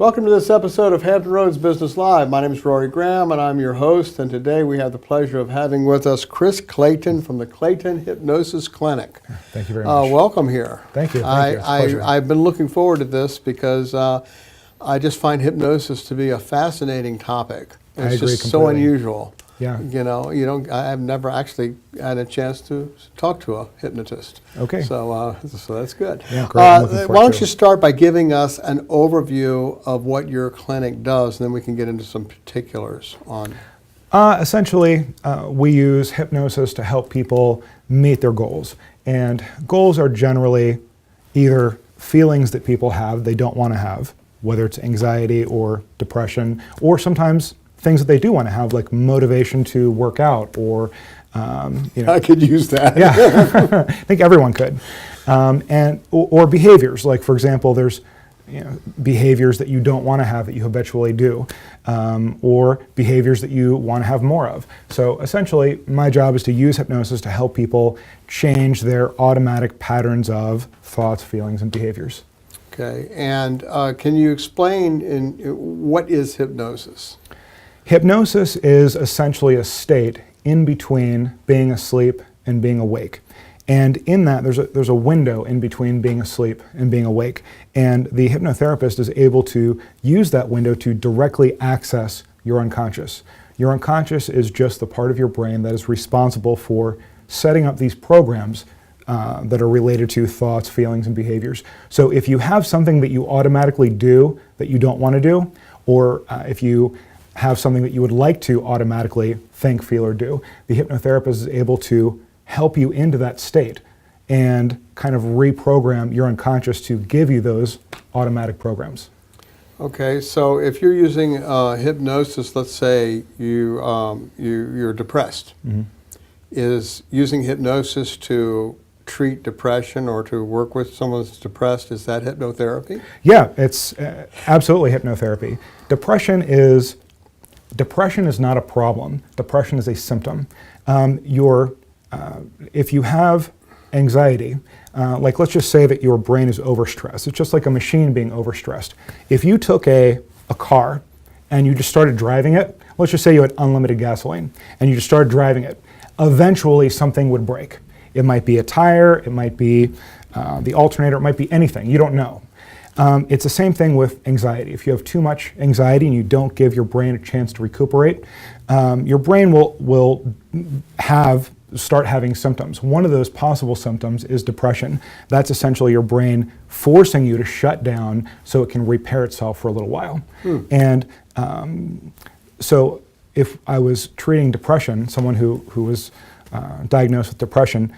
Welcome to this episode of Hampton Roads Business Live. My name is Rory Graham and I'm your host, and today we have the pleasure of having with us Chris Clayton from the Clayton Hypnosis Clinic. Thank you very much. Welcome here. Thank you. Thank you. It's a pleasure. I've been looking forward to this because I just find hypnosis to be a fascinating topic. It's just so unusual. Yeah. You know, I've never actually had a chance to talk to a hypnotist. Okay. So that's good. Yeah, great. I'm looking forward why don't to you it. start by giving us an overview of what your clinic does, and then we can get into some particulars on. Essentially, we use hypnosis to help people meet their goals. And goals are generally either feelings that people have they don't want to have, whether it's anxiety or depression, or sometimes things that they do want to have, like motivation to work out, or I could use that. Yeah, I think everyone could, or behaviors. Like, for example, there's behaviors that you don't want to have that you habitually do, or behaviors that you want to have more of. So essentially, my job is to use hypnosis to help people change their automatic patterns of thoughts, feelings, and behaviors. Okay, and can you explain what is hypnosis? Hypnosis is essentially a state in between being asleep and being awake. And in that, there's a window in between being asleep and being awake. And the hypnotherapist is able to use that window to directly access your unconscious. Your unconscious is just the part of your brain that is responsible for setting up these programs that are related to thoughts, feelings, and behaviors. So if you have something that you automatically do that you don't want to do, or if you have something that you would like to automatically think, feel, or do, the hypnotherapist is able to help you into that state and kind of reprogram your unconscious to give you those automatic programs. Okay, so if you're using hypnosis, let's say you're depressed, is using hypnosis to treat depression or to work with someone that's depressed, is that hypnotherapy? Yeah, it's absolutely hypnotherapy. Depression is not a problem. Depression is a symptom. If you have anxiety, like let's just say that your brain is overstressed. It's just like a machine being overstressed. If you took a car and you just started driving it, let's just say you had unlimited gasoline and you just started driving it, eventually something would break. It might be a tire, it might be the alternator, it might be anything. You don't know. It's the same thing with anxiety. If you have too much anxiety and you don't give your brain a chance to recuperate, your brain will start having symptoms. One of those possible symptoms is depression. That's essentially your brain forcing you to shut down so it can repair itself for a little while. And so if I was treating depression, someone who was diagnosed with depression,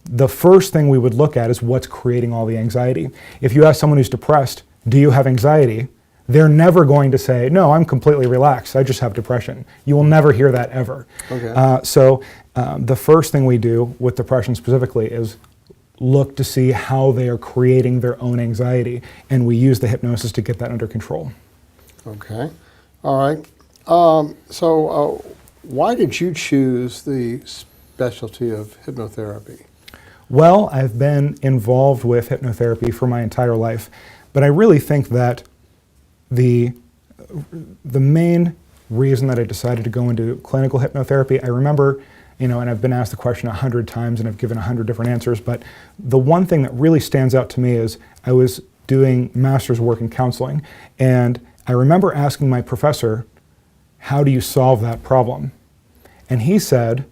the first thing we would look at is what's creating all the anxiety. If you ask someone who's depressed, do you have anxiety? They're never going to say, no, I'm completely relaxed, I just have depression. You will never hear that ever. Okay. So the first thing we do with depression specifically is look to see how they are creating their own anxiety, and we use the hypnosis to get that under control. Okay. All right. So why did you choose the specialty of hypnotherapy? Well, I've been involved with hypnotherapy for my entire life, but I really think that the main reason that I decided to go into clinical hypnotherapy, I remember, and I've been asked the question 100 times and I've given 100 different answers, but the one thing that really stands out to me is I was doing master's work in counseling, and I remember asking my professor, how do you solve that problem? And he said,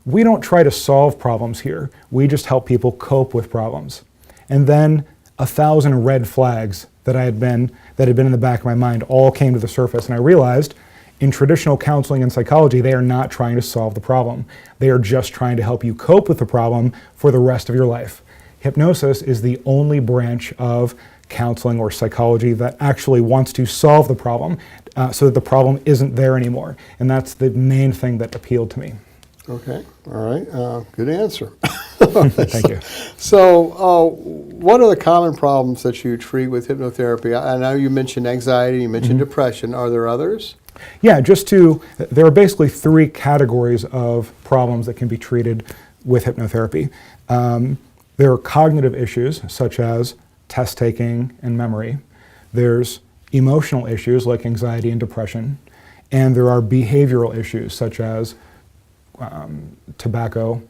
we don't try to solve problems here. We just help people cope with problems. And then 1,000 red flags that had been in the back of my mind all came to the surface, and I realized in traditional counseling and psychology, they are not trying to solve the problem. They are just trying to help you cope with the problem for the rest of your life. Hypnosis is the only branch of counseling or psychology that actually wants to solve the problem so that the problem isn't there anymore. And that's the main thing that appealed to me. Okay, all right, good answer. Thank you. So what are the common problems that you treat with hypnotherapy? I know you mentioned anxiety, you mentioned depression. Are there others? Yeah, there are basically 3 categories of problems that can be treated with hypnotherapy. There are cognitive issues such as test taking and memory. There's emotional issues like anxiety and depression, and there are behavioral issues such as tobacco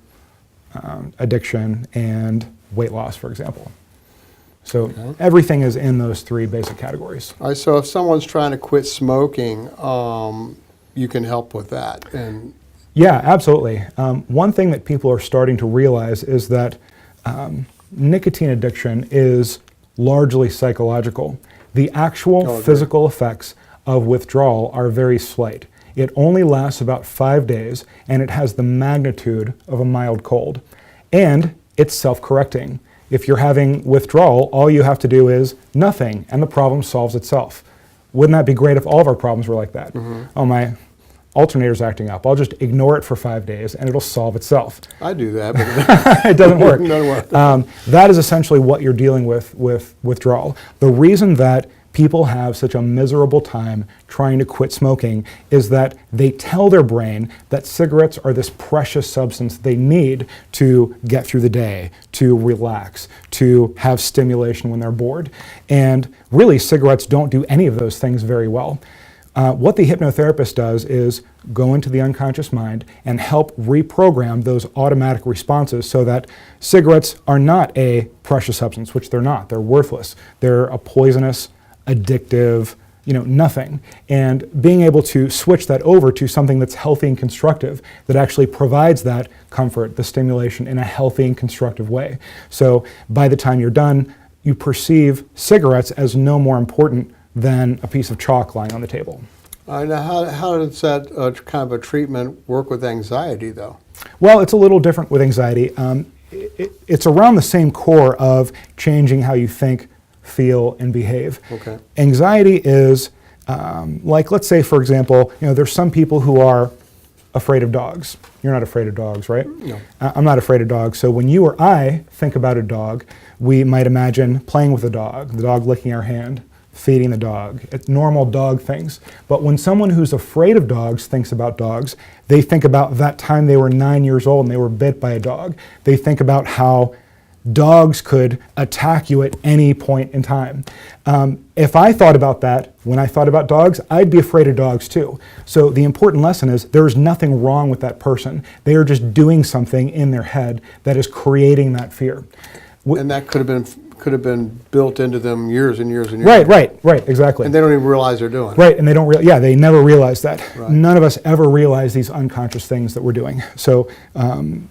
addiction and weight loss, for example. So everything is in those three basic categories. All right, so if someone's trying to quit smoking, you can help with that. And yeah, absolutely. One thing that people are starting to realize is that nicotine addiction is largely psychological. The actual physical effects of withdrawal are very slight. It only lasts about 5 days, and it has the magnitude of a mild cold. And it's self-correcting. If you're having withdrawal, all you have to do is nothing, and the problem solves itself. Wouldn't that be great if all of our problems were like that? Oh, my alternator's acting up. I'll just ignore it for 5 days, and it'll solve itself. I do that, but it doesn't work. It doesn't work. That is essentially what you're dealing with withdrawal. The reason that people have such a miserable time trying to quit smoking is that they tell their brain that cigarettes are this precious substance they need to get through the day, to relax, to have stimulation when they're bored. And really, cigarettes don't do any of those things very well. What the hypnotherapist does is go into the unconscious mind and help reprogram those automatic responses so that cigarettes are not a precious substance, which they're not. They're worthless. They're a poisonous, addictive, nothing. And being able to switch that over to something that's healthy and constructive that actually provides that comfort, the stimulation in a healthy and constructive way. So by the time you're done, you perceive cigarettes as no more important than a piece of chalk lying on the table. Now, how does that kind of a treatment work with anxiety, though? Well, it's a little different with anxiety. It's around the same core of changing how you think, feel, and behave. Okay. Anxiety is, like, let's say, for example, there's some people who are afraid of dogs. You're not afraid of dogs, right? No. I'm not afraid of dogs. So when you or I think about a dog, we might imagine playing with the dog licking our hand, feeding the dog, normal dog things. But when someone who's afraid of dogs thinks about dogs, they think about that time they were 9 years old and they were bit by a dog. They think about how dogs could attack you at any point in time. If I thought about that when I thought about dogs, I'd be afraid of dogs too. So the important lesson is there's nothing wrong with that person. They are just doing something in their head that is creating that fear. And that could have been built into them years and years and years. Right, exactly. And they don't even realize they're doing it. Right, and they never realize that. Right. None of us ever realize these unconscious things that we're doing. So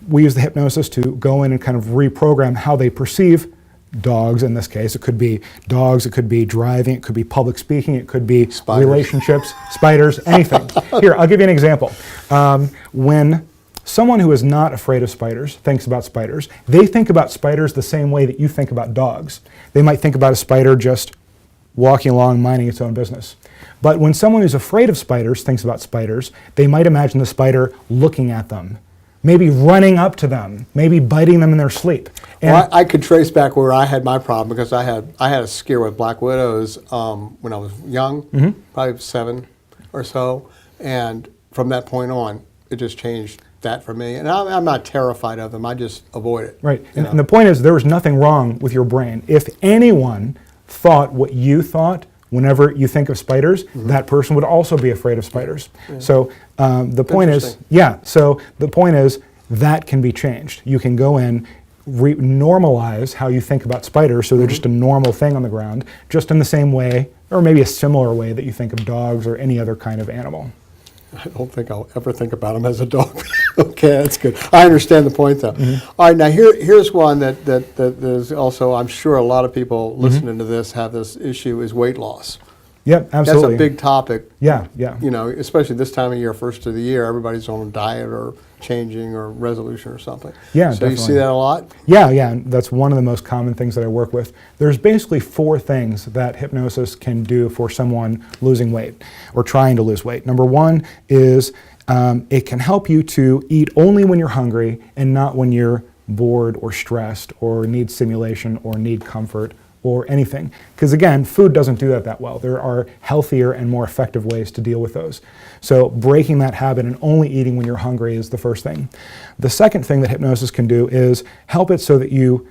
we use the hypnosis to go in and kind of reprogram how they perceive dogs in this case. It could be dogs, it could be driving, it could be public speaking, it could be relationships, spiders, anything. Here, I'll give you an example. When someone who is not afraid of spiders thinks about spiders, they think about spiders the same way that you think about dogs. They might think about a spider just walking along, minding its own business. But when someone who's afraid of spiders thinks about spiders, they might imagine the spider looking at them, maybe running up to them, maybe biting them in their sleep. And well, I could trace back where I had my problem because I had a scare with black widows when I was young, probably 7 or so, and from that point on, it just changed that for me. And I'm not terrified of them, I just avoid it. Right, and the point is there was nothing wrong with your brain. If anyone thought what you thought whenever you think of spiders, that person would also be afraid of spiders. Yeah. So the point is, that can be changed. You can go in, normalize how you think about spiders so they're just a normal thing on the ground, just in the same way, or maybe a similar way that you think of dogs or any other kind of animal. I don't think I'll ever think about them as a dog. Okay, that's good. I understand the point, though. All right, now here's one that is also, I'm sure a lot of people listening to this have this issue, is weight loss. Yep, absolutely. That's a big topic. Yeah. Especially this time of year, first of the year, everybody's on a diet or changing or resolution or something. Yeah, so definitely. You see that a lot? Yeah, and that's one of the most common things that I work with. There's basically 4 things that hypnosis can do for someone losing weight or trying to lose weight. Number 1 is it can help you to eat only when you're hungry and not when you're bored or stressed or need stimulation or need comfort or anything. Because again, food doesn't do that well. There are healthier and more effective ways to deal with those. So breaking that habit and only eating when you're hungry is the first thing. The second thing that hypnosis can do is help it so that you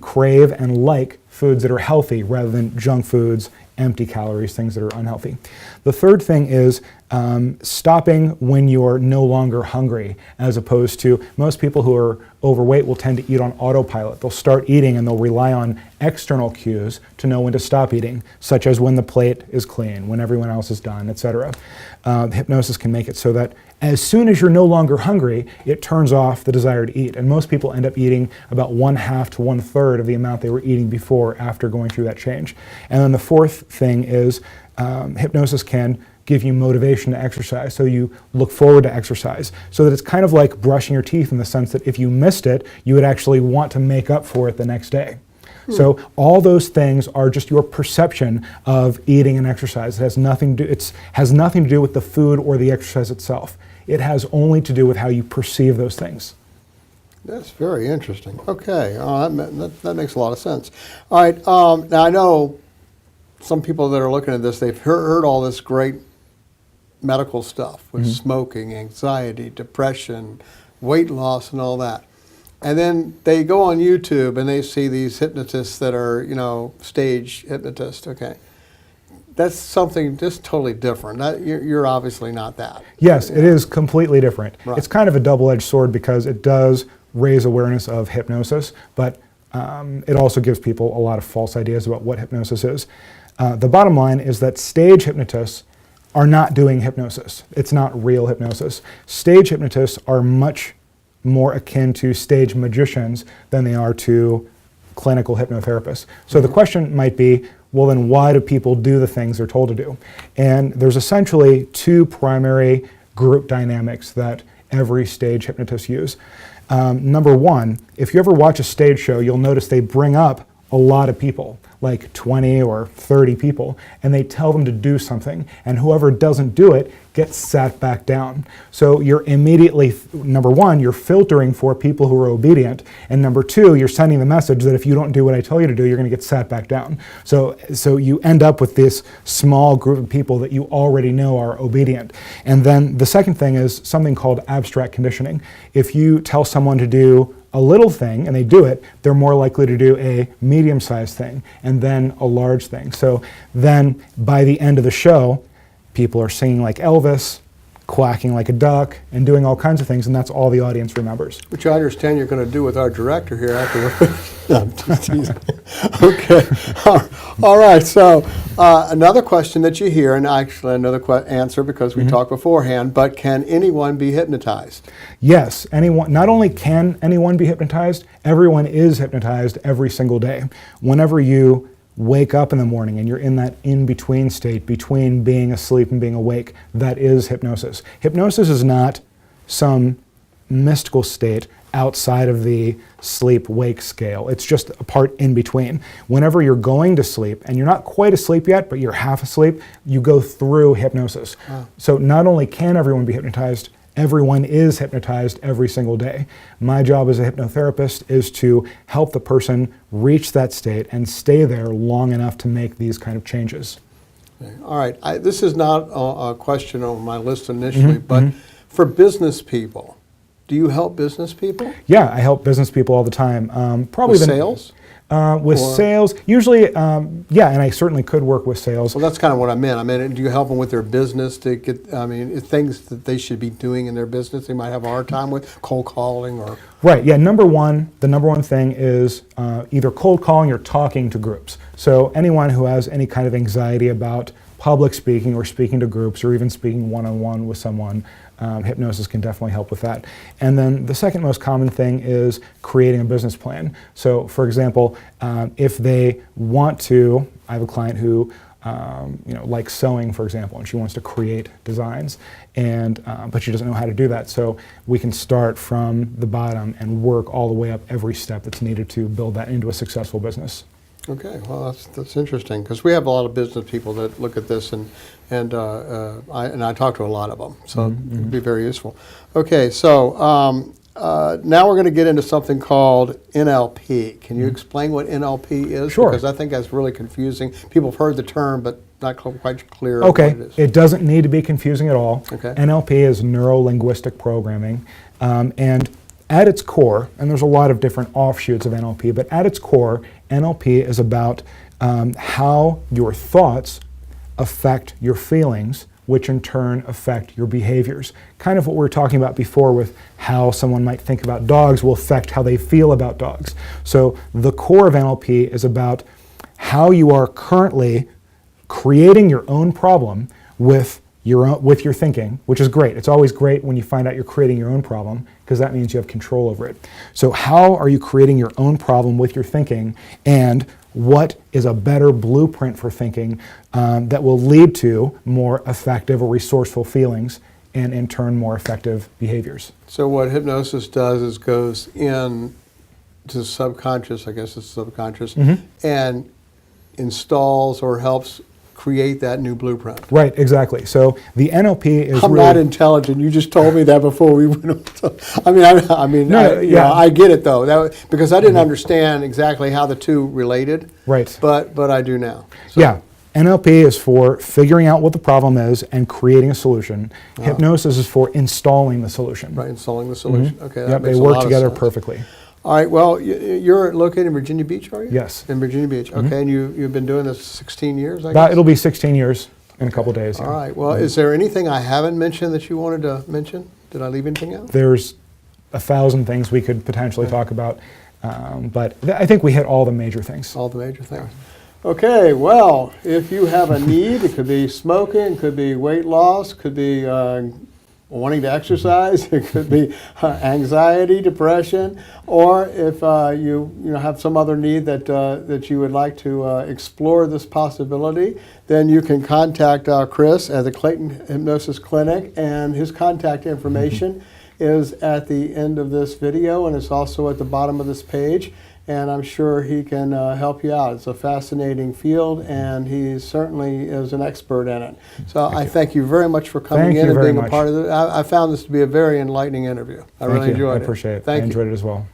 crave and like foods that are healthy rather than junk foods empty calories, things that are unhealthy. The third thing is stopping when you're no longer hungry, as opposed to most people who are overweight will tend to eat on autopilot. They'll start eating and they'll rely on external cues to know when to stop eating, such as when the plate is clean, when everyone else is done, etc. Hypnosis can make it so that as soon as you're no longer hungry, it turns off the desire to eat. And most people end up eating about 1/2 to 1/3 of the amount they were eating before after going through that change. And then the fourth thing is hypnosis can give you motivation to exercise, so you look forward to exercise. So that it's kind of like brushing your teeth in the sense that if you missed it, you would actually want to make up for it the next day. So all those things are just your perception of eating and exercise. It has nothing to do with the food or the exercise itself. It has only to do with how you perceive those things. That's very interesting. Okay, that makes a lot of sense. All right, now I know some people that are looking at this, they've heard all this great medical stuff with smoking, anxiety, depression, weight loss, and all that. And then they go on YouTube and they see these hypnotists that are, stage hypnotists, okay. That's something just totally different. You're obviously not that. Yes, it is completely different. Right. It's kind of a double-edged sword because it does raise awareness of hypnosis, but it also gives people a lot of false ideas about what hypnosis is. The bottom line is that stage hypnotists are not doing hypnosis. It's not real hypnosis. Stage hypnotists are much more akin to stage magicians than they are to clinical hypnotherapists. So the question might be, well then why do people do the things they're told to do? And there's essentially two primary group dynamics that every stage hypnotist use. Number one, if you ever watch a stage show, you'll notice they bring up a lot of people, like 20 or 30 people, and they tell them to do something, and whoever doesn't do it gets sat back down. So you're immediately, number one, you're filtering for people who are obedient, and number two, you're sending the message that if you don't do what I tell you to do, you're going to get sat back down. So you end up with this small group of people that you already know are obedient. And then the second thing is something called abstract conditioning. If you tell someone to do a little thing and they do it, they're more likely to do a medium-sized thing and then a large thing. So then by the end of the show, people are singing like Elvis, quacking like a duck, and doing all kinds of things, and that's all the audience remembers. Which I understand you're going to do with our director here afterwards. No, I'm just teasing. Okay. All right. So another question that you hear, and actually another answer because we talked beforehand, but can anyone be hypnotized? Yes. Anyone. Not only can anyone be hypnotized, everyone is hypnotized every single day. Whenever you wake up in the morning and you're in that in-between state between being asleep and being awake, that is hypnosis. Hypnosis is not some mystical state outside of the sleep-wake scale. It's just a part in between. Whenever you're going to sleep, and you're not quite asleep yet, but you're half asleep, you go through hypnosis. Wow. So not only can everyone be hypnotized, everyone is hypnotized every single day. My job as a hypnotherapist is to help the person reach that state and stay there long enough to make these kind of changes. Okay. All right. This is not a question on my list initially, but for business people, do you help business people? Yeah, I help business people all the time. Probably with sales? Sales, usually, yeah, and I certainly could work with sales. Well, that's kind of what I meant. I mean, do you help them with their business to get, things that they should be doing in their business they might have a hard time with, cold calling or? Right, yeah, the number one thing is either cold calling or talking to groups. So anyone who has any kind of anxiety about public speaking or speaking to groups or even speaking one-on-one with someone, hypnosis can definitely help with that. And then the second most common thing is creating a business plan. So for example, if they want to, I have a client who likes sewing, for example, and she wants to create designs, and but she doesn't know how to do that. So we can start from the bottom and work all the way up every step that's needed to build that into a successful business. Okay, well that's interesting because we have a lot of business people that look at this and I talk to a lot of them, so it'd be very useful. Okay, so now we're going to get into something called NLP. Can you explain what NLP is? Sure. Because I think that's really confusing. People have heard the term, but not quite clear Okay, what it is. it doesn't need to be confusing at all. Okay. NLP is neuro-linguistic programming, and at its core, and there's a lot of different offshoots of NLP, but at its core, NLP is about how your thoughts affect your feelings, which in turn affect your behaviors. Kind of what we were talking about before with how someone might think about dogs will affect how they feel about dogs. So the core of NLP is about how you are currently creating your own problem with your thinking, which is great. It's always great when you find out you're creating your own problem, because that means you have control over it. So how are you creating your own problem with your thinking, and what is a better blueprint for thinking that will lead to more effective or resourceful feelings, and in turn more effective behaviors? So what hypnosis does is goes in to subconscious, I guess it's subconscious, and installs or helps create that new blueprint. Right, exactly. So the NLP is I'm really not intelligent. You just told me that before we went on. I get it though, because I didn't understand exactly how the two related. Right. But I do now. So. Yeah. NLP is for figuring out what the problem is and creating a solution. Hypnosis is for installing the solution. Right, installing the solution. Okay, that Yep, makes they a work lot of together sense. perfectly. All right, well, you're located in Virginia Beach, are you? Yes. In Virginia Beach, okay, and you've been doing this 16 years, I That, guess? it'll be 16 years in a couple days. All Yeah. right, well, is there anything I haven't mentioned that you wanted to mention? Did I leave anything out? There's 1,000 things we could potentially talk about, but I think we hit all the major things. All the major things. Okay, well, if you have a need, it could be smoking, could be weight loss, could be wanting to exercise, it could be anxiety, depression, or if you have some other need that you would like to explore this possibility, then you can contact Chris at the Clayton Hypnosis Clinic, and his contact information is at the end of this video, and it's also at the bottom of this page. And I'm sure he can help you out. It's a fascinating field, and he certainly is an expert in it. So I thank you very much for coming in and being a part of it. I found this to be a very enlightening interview. I really enjoyed it. I appreciate it. Thank you. I enjoyed it as well.